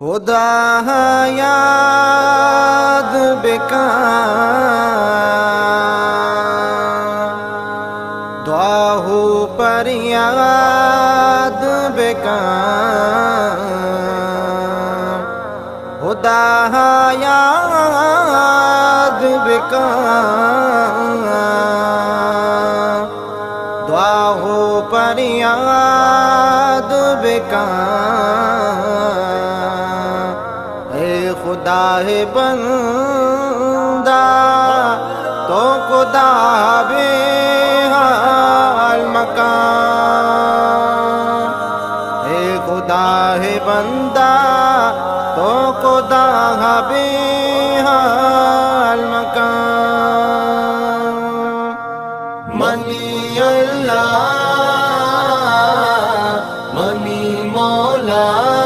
خدا یاد بکن دعا ہو پر یاد بکن خدا یاد بکن دعا ہو پر یاد بکن خدا ہے بندہ تو خدا بے حال مکان اے خدا ہے بندہ تو خدا بے